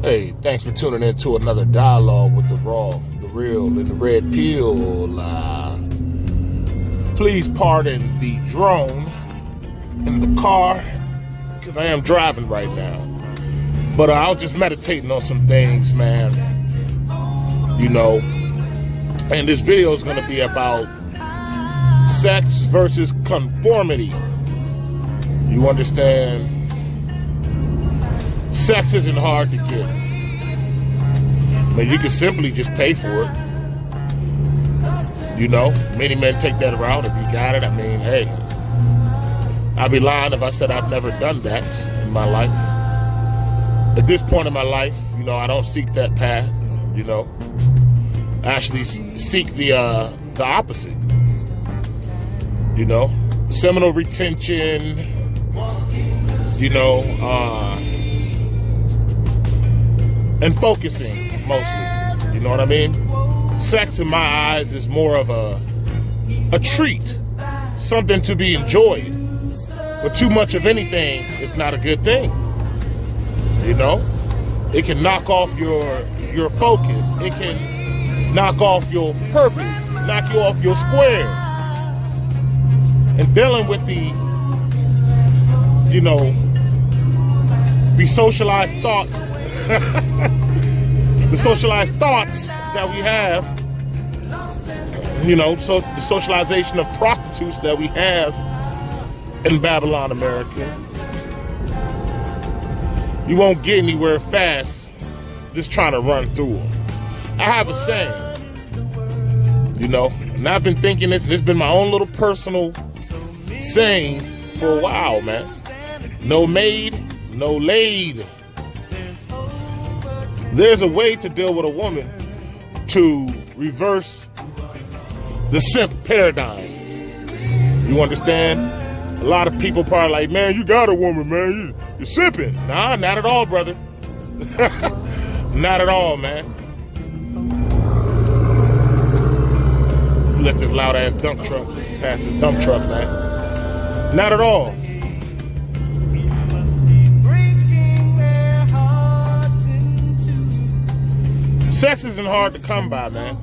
Hey, thanks for tuning in to another dialogue with the raw, the real, and the red pill. Please pardon the drone in the car, because I am driving right now. But I was just meditating on some things, man. You know, and this video is going to be about sex versus conformity. You understand? Sex isn't hard to get. I mean, you can simply just pay for it. You know, many men take that route. If you got it, I mean, hey, I'd be lying if I said I've never done that in my life. At this point in my life, you know, I don't seek that path, you know. I actually seek the opposite. You know, seminal retention, you know, and focusing mostly. You know what I mean? Sex in my eyes is more of a treat, something to be enjoyed. But too much of anything is not a good thing. You know? It can knock off your focus. It can knock off your purpose, knock you off your square. And dealing with the, you know, the socialized thoughts, the socialized thoughts that we have, you know, so the socialization of prostitutes that we have in Babylon, America. You won't get anywhere fast just trying to run through them. I have a saying, you know, and I've been thinking this, and it's been my own little personal saying for a while, man. No maid, no laid. There's a way to deal with a woman to reverse the simp paradigm. You understand? A lot of people probably like, man, you got a woman, man. You're simping. Nah, not at all, brother. Not at all, man. Let this loud ass dump truck pass this dump truck, man. Not at all. Sex isn't hard to come by, man.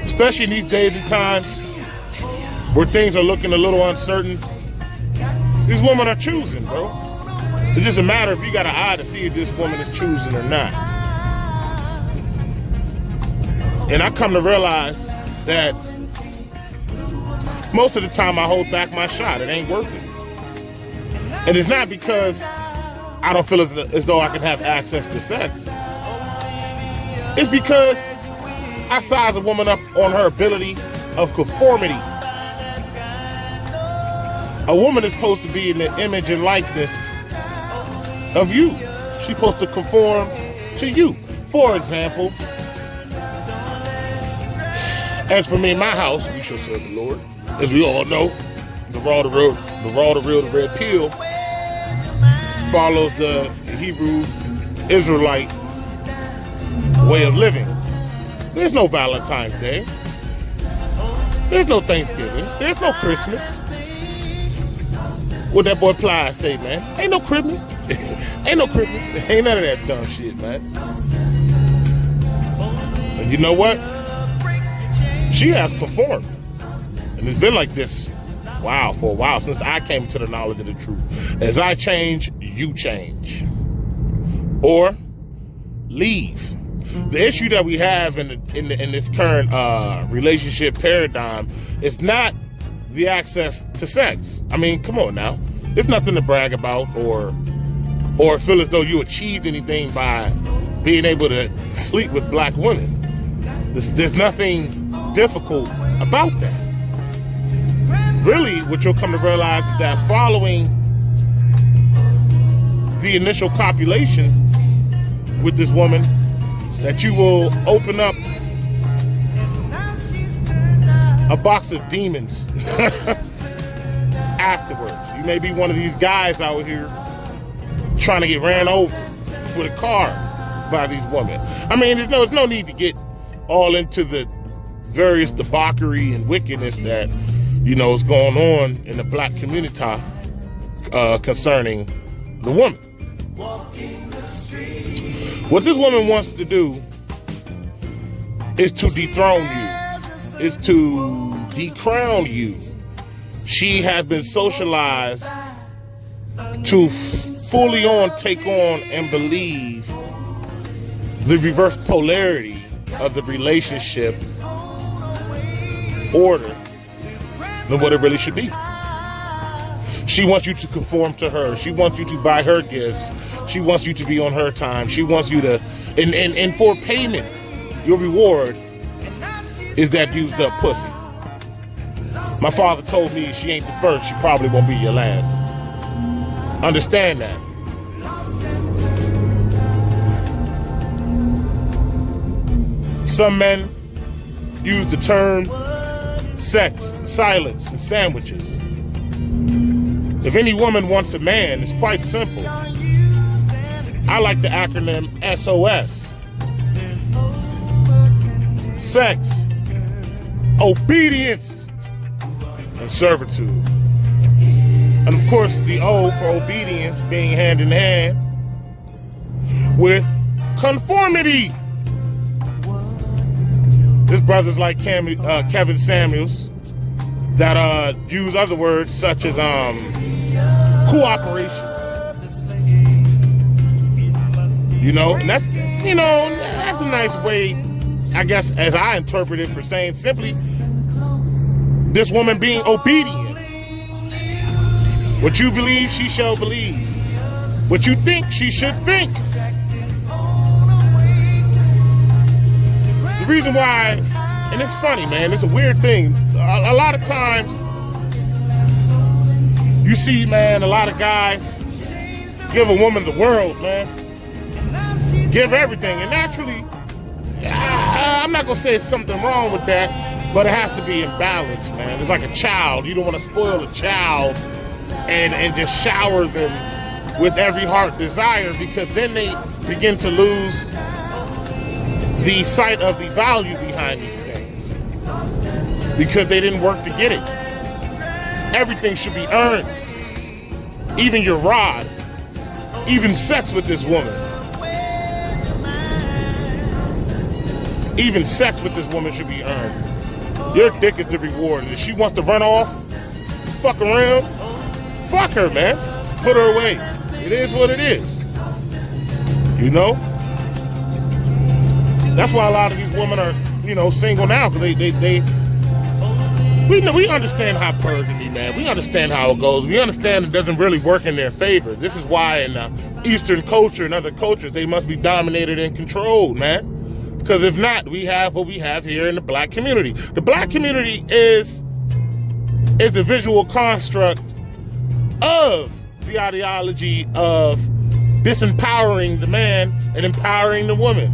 Especially in these days and times where things are looking a little uncertain. These women are choosing, bro. It's just a matter if you got an eye to see if this woman is choosing or not. And I come to realize that most of the time I hold back my shot. It ain't worth it. And it's not because I don't feel as though I can have access to sex. It's because I size a woman up on her ability of conformity. A woman is supposed to be in the image and likeness of you. She's supposed to conform to you. For example, as for me and my house, we shall serve the Lord. As we all know, the raw, the real, the red pill follows the Hebrew Israelite way of living. There's no Valentine's Day. There's no Thanksgiving. There's no Christmas. What that boy Ply say, man? Ain't no Christmas. Ain't no Christmas. Ain't none of that dumb shit, man. And you know what? She has conformed. And it's been like this, wow, for a while, since I came to the knowledge of the truth. As I change, you change. Or leave. The issue that we have in this current relationship paradigm is not the access to sex. I mean, come on now. There's nothing to brag about or feel as though you achieved anything by being able to sleep with black women. There's nothing difficult about that. Really, what you'll come to realize is that following the initial copulation with this woman, that you will open up a box of demons afterwards. You may be one of these guys out here trying to get ran over with a car by these women. I mean, there's no need to get all into the various debauchery and wickedness that, you know, is going on in the black community concerning the woman. What this woman wants to do is to dethrone you, is to decrown you. She has been socialized to fully take on and believe the reverse polarity of the relationship order than what it really should be. She wants you to conform to her. She wants you to buy her gifts. She wants you to be on her time. She wants you to, and for payment, your reward is that used up pussy. My father told me she ain't the first, she probably won't be your last. Understand that. Some men use the term sex, silence, and sandwiches. If any woman wants a man, it's quite simple. I like the acronym SOS. Sex, obedience, and servitude. And of course, the O for obedience being hand in hand with conformity. There's brothers like Kevin Samuels that use other words such as cooperation. You know, and that's a nice way, I guess, as I interpret it, for saying simply this woman being obedient. What you believe, she shall believe. What you think, she should think. The reason why, and it's funny, man, it's a weird thing. A lot of times, you see, man, a lot of guys give a woman the world, man. Give everything. And naturally, I'm not going to say there's something wrong with that, but it has to be in balance, man. It's like a child. You don't want to spoil a child and just shower them with every heart desire, because then they begin to lose the sight of the value behind these things because they didn't work to get it. Everything should be earned. Even your rod, even sex with this woman. Even sex with this woman should be earned. Your dick is the reward. And if she wants to run off, fuck around, fuck her, man. Put her away. It is what it is. You know? That's why a lot of these women are, single now, because we understand hypergamy, man. We understand how it goes. We understand it doesn't really work in their favor. This is why in Eastern culture and other cultures, they must be dominated and controlled, man. Because if not, we have what we have here in the black community. The black community is the visual construct of the ideology of disempowering the man and empowering the woman.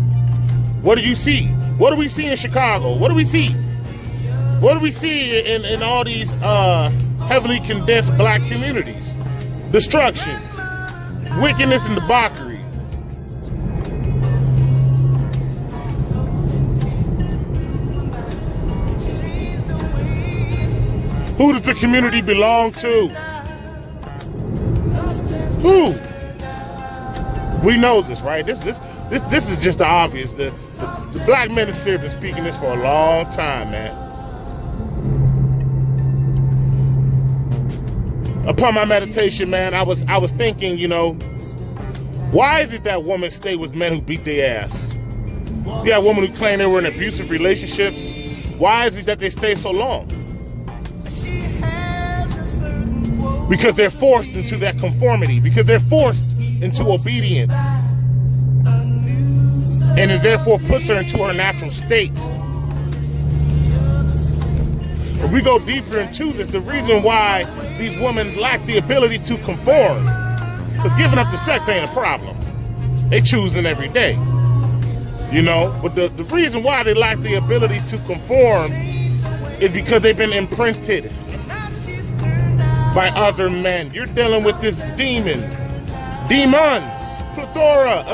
What do you see? What do we see in Chicago? What do we see? What do we see in all these heavily condensed black communities? Destruction, wickedness, and debauchery. Who does the community belong to? Who? We know this, right? This is just the obvious. The black manosphere have been speaking this for a long time, man. Upon my meditation, man, I was thinking, why is it that women stay with men who beat their ass? You got women who claim they were in abusive relationships. Why is it that they stay so long? Because they're forced into that conformity. Because they're forced into obedience. And it therefore puts her into her natural state. If we go deeper into this, the reason why these women lack the ability to conform, because giving up the sex ain't a problem. They choosing every day. But the reason why they lack the ability to conform is because they've been imprinted by other men. You're dealing with this demons, plethora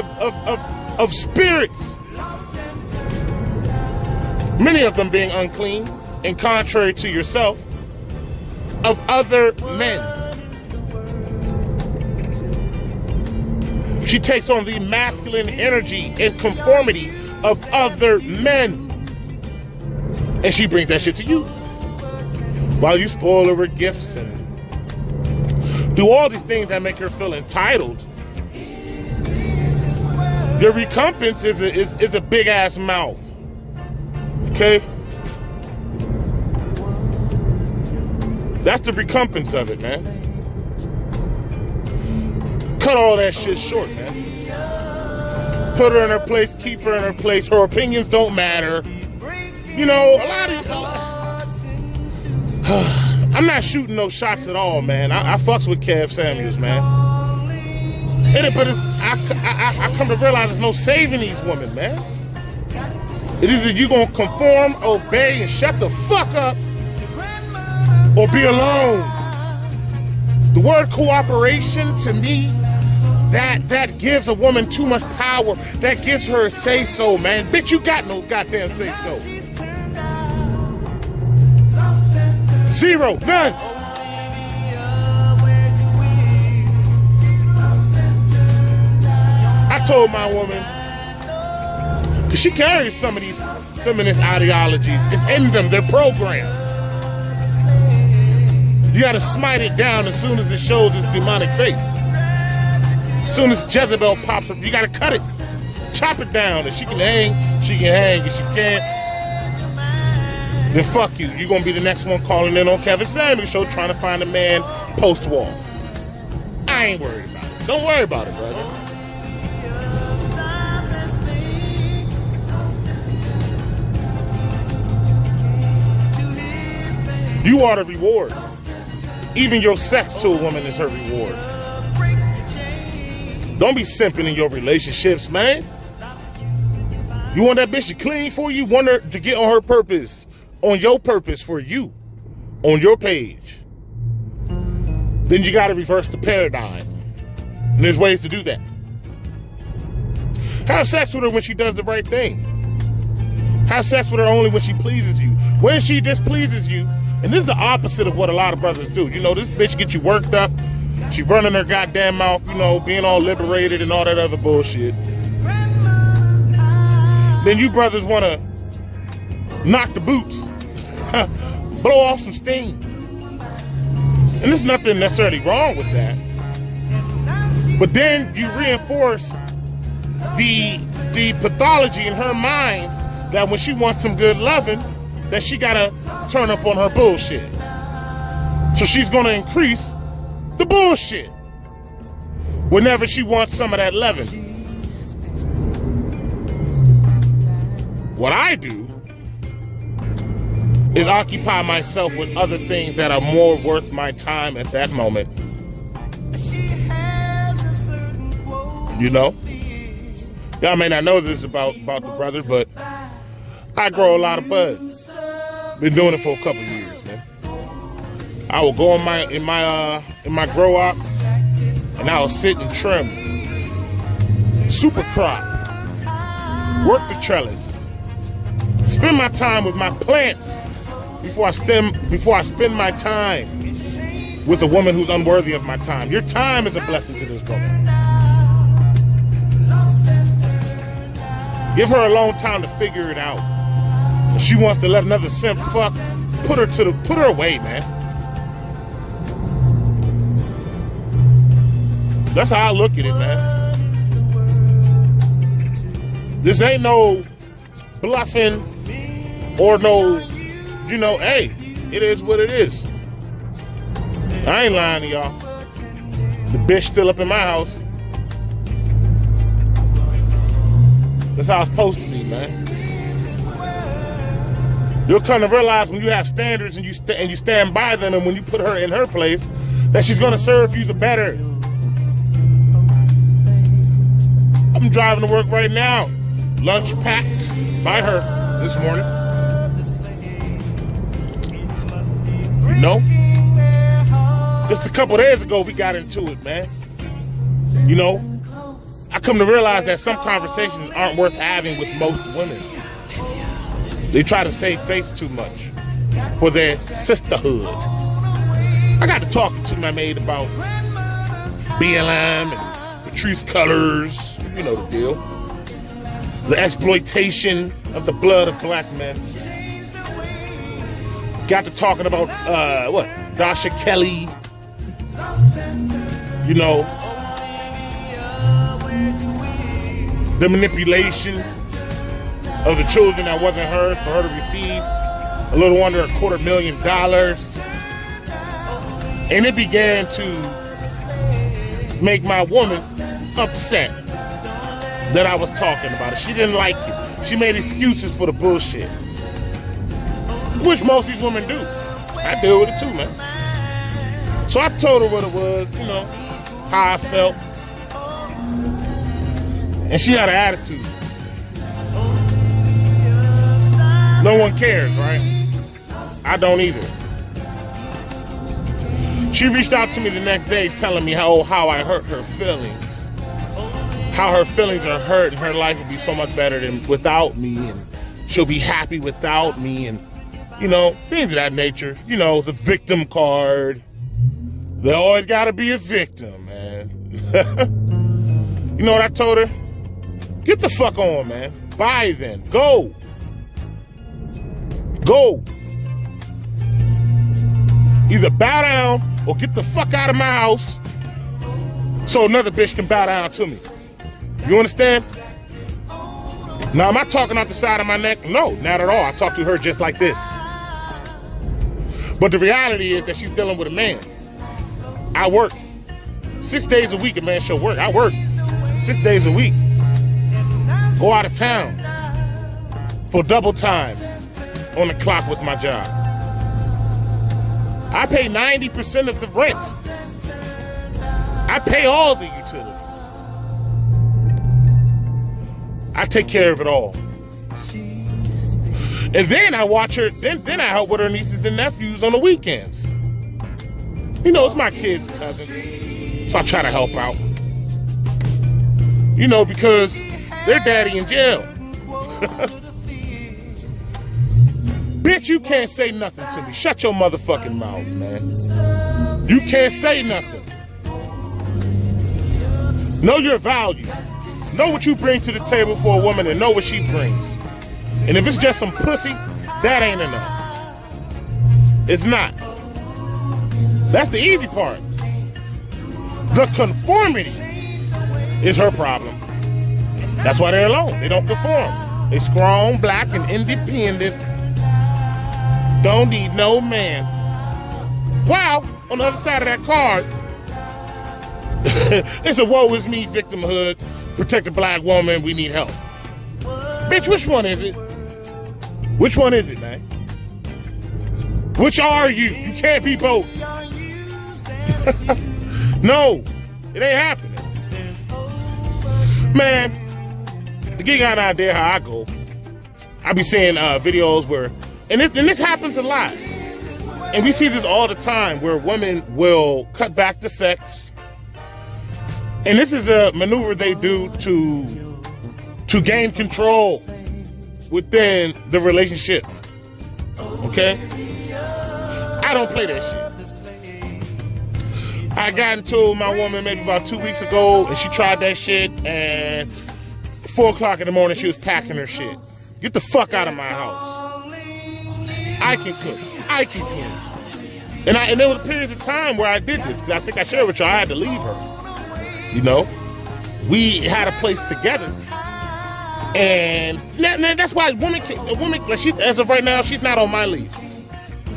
of spirits. Many of them being unclean and contrary to yourself, of other men. She takes on the masculine energy and conformity of other men. And she brings that shit to you. While you spoil her with gifts and do all these things that make her feel entitled, your recompense is a big ass mouth. Okay? That's the recompense of it, man. Cut all that shit short, man. Put her in her place, keep her in her place. Her opinions don't matter. You know, a lot of... I'm not shooting no shots at all, man. I fucks with Kev Samuels, man. But I come to realize there's no saving these women, man. It's either you gonna conform, obey, and shut the fuck up, or be alone. The word cooperation, to me, that gives a woman too much power. That gives her a say-so, man. Bitch, you got no goddamn say-so. Zero, none. I told my woman, because she carries some of these feminist ideologies. It's in them, they're programmed. You gotta smite it down as soon as it shows its demonic face. As soon as Jezebel pops up, you gotta cut it. Chop it down. If she can hang, she can hang. If she can't, then fuck you. You're gonna be the next one calling in on Kevin Samuels show trying to find a man post-war. I ain't worried about it. Don't worry about it, brother. You are the reward. Even your sex to a woman is her reward. Don't be simping in your relationships, man. You want that bitch to clean for you? Want her to get on her purpose, on your purpose for you, on your page. Then you gotta reverse the paradigm. And there's ways to do that. Have sex with her when she does the right thing. Have sex with her only when she pleases you. When she displeases you, and this is the opposite of what a lot of brothers do. You know, this bitch gets you worked up. She running her goddamn mouth, you know, being all liberated and all that other bullshit. Then you brothers want to knock the boots. Blow off some steam. And there's nothing necessarily wrong with that. But then you reinforce the pathology in her mind that when she wants some good loving, that she gotta turn up on her bullshit. So she's gonna increase the bullshit whenever she wants some of that loving. What I do is occupy myself with other things that are more worth my time at that moment. You know? Y'all may not know this about the brother, but I grow a lot of buds. Been doing it for a couple years, man. I will go in my grow up, and I will sit and trim, super crop, work the trellis, spend my time with my plants before I spend my time with a woman who's unworthy of my time. Your time is a blessing to this woman. Give her a long time to figure it out. If she wants to let another simp fuck, put her away, man. That's how I look at it, man. This ain't no bluffing or no, you know, hey, it is what it is. I ain't lying to y'all. The bitch still up in my house. That's how it's supposed to be, man. You'll come to realize when you have standards and you stand by them, and when you put her in her place, that she's gonna serve you the better. I'm driving to work right now. Lunch packed by her this morning. You know? Just a couple days ago, we got into it, man. You know? I come to realize that some conversations aren't worth having with most women. They try to save face too much for their sisterhood. I got to talking to my maid about BLM and Patrice Cullors, you know the deal. The exploitation of the blood of black men. Got to talking about, Dasha Kelly. You know, the manipulation of the children that wasn't hers for her to receive a little under $250,000. And it began to make my woman upset that I was talking about it. She didn't like it. She made excuses for the bullshit, which most of these women do. I deal with it too, man. So I told her what it was, you know, how I felt. And she had an attitude. No one cares, right? I don't either. She reached out to me the next day telling me how I hurt her feelings. How her feelings are hurt and her life will be so much better than without me, and she'll be happy without me, and, you know, things of that nature. You know, the victim card. They always gotta be a victim, man. You know what I told her? Get the fuck on, man. Bye then. Go. Go. Either bow down or get the fuck out of my house so another bitch can bow down to me. You understand? Now, am I talking out the side of my neck? No, not at all. I talk to her just like this. But the reality is that she's dealing with a man. I work 6 days a week. A man should work. I work 6 days a week. Go out of town for double time on the clock with my job. I pay 90% of the rent. I pay all the utilities. I take care of it all. And then I watch her, then I help with her nieces and nephews on the weekends. You know, it's my kids' cousins, so I try to help out. You know, because their daddy in jail. Bitch, you can't say nothing to me. Shut your motherfucking mouth, man. You can't say nothing. Know your value. Know what you bring to the table for a woman and know what she brings. And if it's just some pussy, that ain't enough. It's not. That's the easy part. The conformity is her problem. That's why they're alone. They don't conform. They strong, black, and independent. Don't need no man. Wow, on the other side of that card, it's a woe is me victimhood. Protect a black woman, we need help. Bitch, which one is it? Which one is it, man? Which are you? You can't be both. No, it ain't happening. Man, to give you an idea how I go, I be seeing videos where, and this happens a lot. And we see this all the time where women will cut back the sex. And this is a maneuver they do to gain control within the relationship. Okay? I don't play that shit. I got into my woman maybe about 2 weeks ago, and she tried that shit, and 4 o'clock in the morning she was packing her shit. Get the fuck out of my house. I can cook. I can clean. And there was periods of time where I did this, because I think I shared with y'all, I had to leave her. You know? We had a place together. And that's why a woman, like as of right now, she's not on my lease.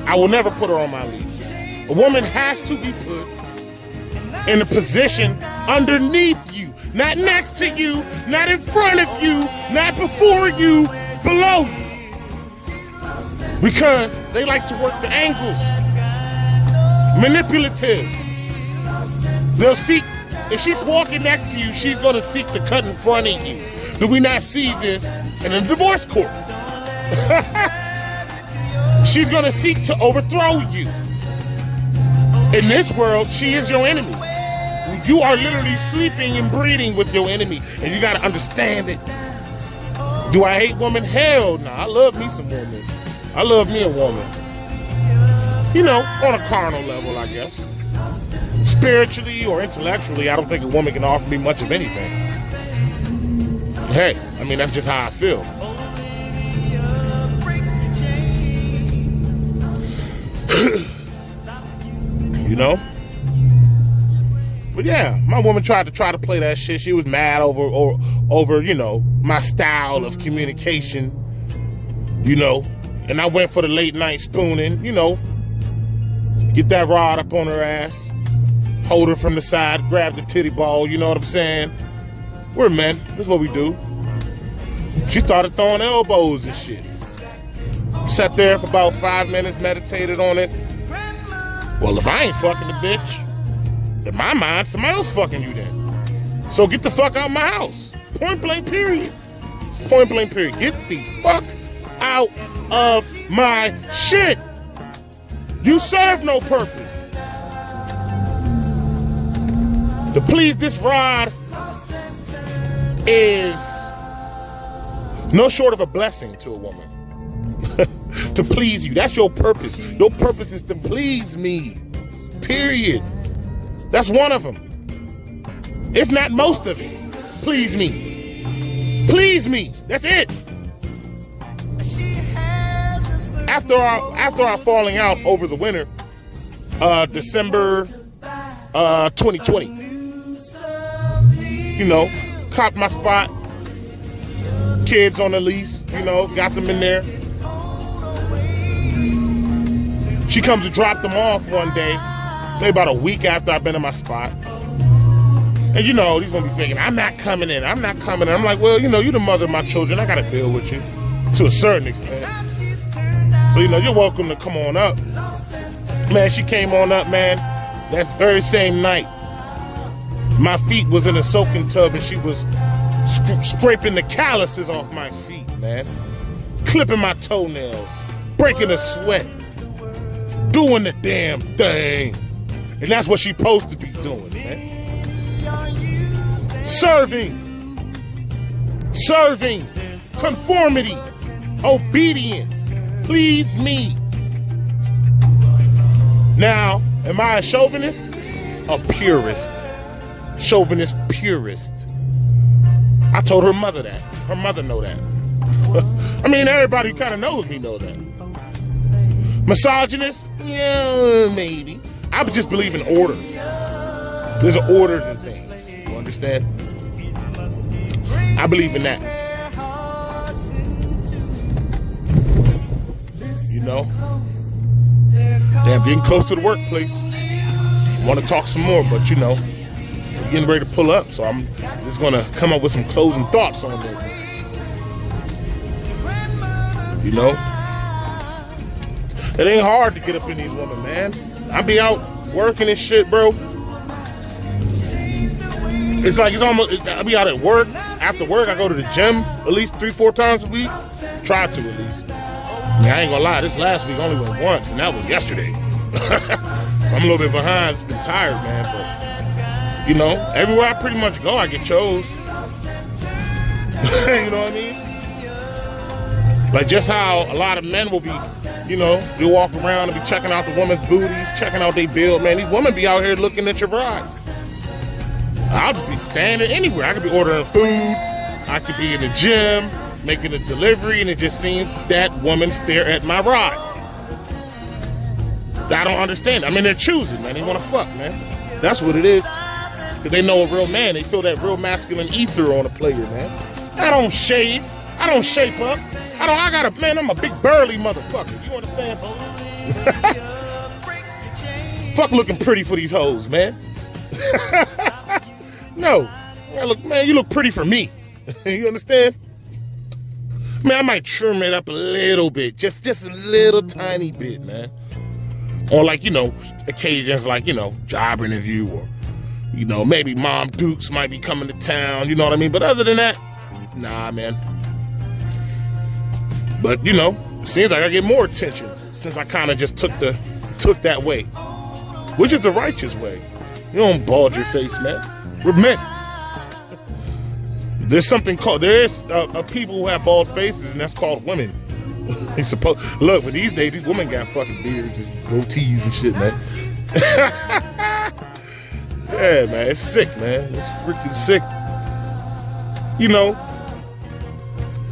I will never put her on my lease. A woman has to be put in a position underneath you, not next to you, not in front of you, not before you, below you. Because they like to work the angles. Manipulative. They'll seek, if she's walking next to you, she's going to seek to cut in front of you. Do we not see this in a divorce court? She's going to seek to overthrow you. In this world, she is your enemy. You are literally sleeping and breathing with your enemy, and you got to understand it. Do I hate women? Hell no. I love me some women. I love me a woman. You know, on a carnal level, I guess. spiritually or intellectually, I don't think a woman can offer me much of anything. Hey, I mean, that's just how I feel. You know? But yeah, my woman tried to play that shit. She was mad over, you know, my style of communication, you know. And I went for the late night spooning, you know. Get that rod up on her ass, hold her from the side, grab the titty ball, you know what I'm saying? We're men, this is what we do. She started throwing elbows and shit. Sat there for about 5 minutes, meditated on it. Well, if I ain't fucking the bitch, in my mind, somebody else fucking you then. So get the fuck out of my house. Point blank period. Point blank period. Get the fuck out of my shit. You serve no purpose. To please this rod is no short of a blessing to a woman. To please you. That's your purpose. Your purpose is to please me. Period. That's one of them. If not most of it. Please me. Please me. That's it. After our falling out over the winter, December 2020, you know, copped my spot, kids on the lease, you know, got them in there. She comes to drop them off one day, maybe about a week after I've been in my spot. And you know, he's gonna be thinking, I'm not coming in. I'm like, well, you know, you're the mother of my children. I gotta deal with you to a certain extent. So, you know, you're welcome to come on up. Man, she came on up, man. That very same night, my feet was in a soaking tub and she was scraping the calluses off my feet, man. Clipping my toenails, breaking a sweat, doing the damn thing. And that's what she's supposed to be doing, man. Serving, conformity, obedience. Please me. Now, am I a chauvinist? A purist. Chauvinist purist. I told her mother that. Her mother know that. I mean, everybody who kind of knows me know that. Misogynist? Yeah, maybe. I just believe in order. There's an order to things. You understand? I believe in that. You know? Damn, getting close to the workplace. Want to talk some more, but you know, we're getting ready to pull up, so I'm just going to come up with some closing thoughts on this. You know? It ain't hard to get up in these women, man. I be out working and shit, bro. It's like I be out at work. After work, I go to the gym at least 3-4 times a week. Try to, at least. I mean, I ain't gonna lie, this last week I only went once, and that was yesterday. So I'm a little bit behind. It's been tired, man. But, you know, everywhere I pretty much go, I get chose. You know what I mean? Like just how a lot of men will be, you know, they walk around and be checking out the women's booties, checking out their build. Man, these women be out here looking at your bride. I'll just be standing anywhere. I could be ordering food. I could be in the gym, making a delivery, and it just seems that woman stare at my ride. I don't understand. I mean, they're choosing, man. They want to fuck, man. That's what it is. Because they know a real man. They feel that real masculine ether on a player, man. I don't shave. I don't shape up. I'm a big burly motherfucker. You understand? Fuck looking pretty for these hoes, man. No. Man, you look pretty for me. You understand? Man, I might trim it up a little bit. Just a little tiny bit, man. On like, you know, occasions like, you know, job interview or, you know, maybe Mom Dukes might be coming to town. You know what I mean? But other than that, nah, man. But, you know, it seems like I get more attention since I kind of just took that way. Which is the righteous way. You don't bulge your face, man. We're men. There's something called, there is people who have bald faces, and that's called women. Look, but these days, these women got fucking beards and goatees and shit, man. Yeah, man, it's sick, man. It's freaking sick. You know,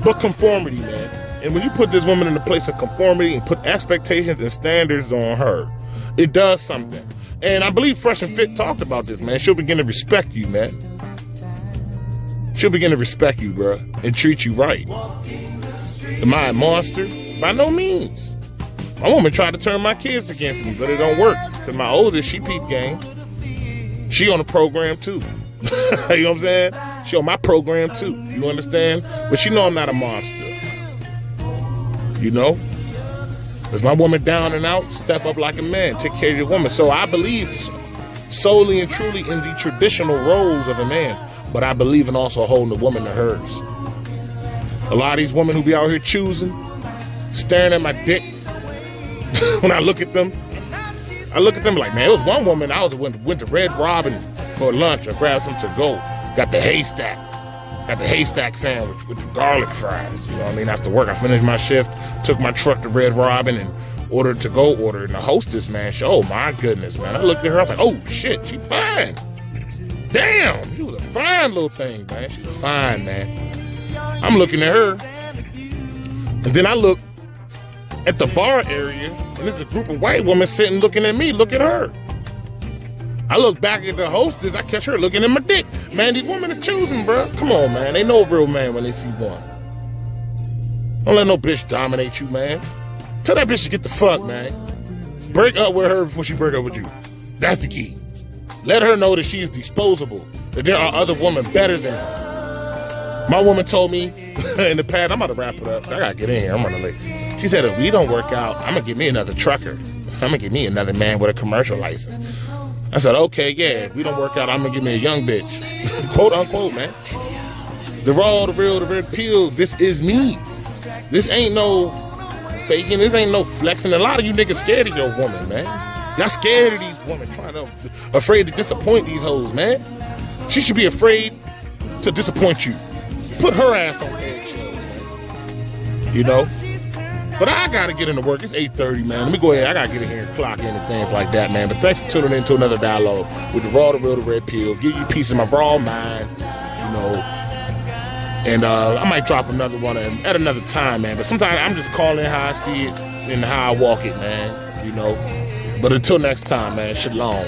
but conformity, man. And when you put this woman in the place of conformity and put expectations and standards on her, it does something. And I believe Fresh and Fit talked about this, man. She'll begin to respect you, man. She'll begin to respect you, bro, and treat you right. Am I a monster? By no means. My woman tried to turn my kids against me, but it don't work. Because my oldest, she peep game. She on the program, too. You know what I'm saying? She on my program, too. You understand? But she know I'm not a monster. You know? Is my woman down and out? Step up like a man. Take care of your woman. So I believe solely and truly in the traditional roles of a man. But I believe in also holding the woman to hers. A lot of these women who be out here choosing, staring at my dick, when I look at them like, man, it was one woman, I went to Red Robin for lunch. I grabbed some to go. Got the haystack. Got the haystack sandwich with the garlic fries. You know what I mean? After work, I finished my shift, took my truck to Red Robin and ordered to-go order. And the hostess, man, oh my goodness, man. I looked at her, I was like, oh shit, she fine. Damn, she was a fine little thing, man. She was fine, man. I'm looking at her. And then I look at the bar area, and there's a group of white women sitting looking at me. Look at her. I look back at the hostess, I catch her looking at my dick. Man, these women is choosing, bro. Come on, man. They know a real man when they see one. Don't let no bitch dominate you, man. Tell that bitch to get the fuck, man. Break up with her before she break up with you. That's the key. Let her know that she is disposable, that there are other women better than her. My woman told me in the past, I'm about to wrap it up. I gotta get in here. I'm gonna leave. She said, if we don't work out, I'm gonna get me another trucker. I'm gonna get me another man with a commercial license. I said, okay, yeah, if we don't work out, I'm gonna get me a young bitch. Quote unquote, man. The raw, the real, the red pill, this is me. This ain't no faking, this ain't no flexing. A lot of you niggas scared of your woman, man. Y'all scared of these women, afraid to disappoint these hoes, man. She should be afraid to disappoint you. Put her ass on eggshells, man. You know? But I gotta get into work. It's 8:30, man. Let me go ahead. I gotta get in here and clock in and things like that, man. But thanks for tuning in to another dialogue with the raw, the real, the red pill. Give you a piece of my raw mind, you know. And I might drop another one at another time, man. But sometimes I'm just calling how I see it and how I walk it, man. You know. But until next time, man. Shalom.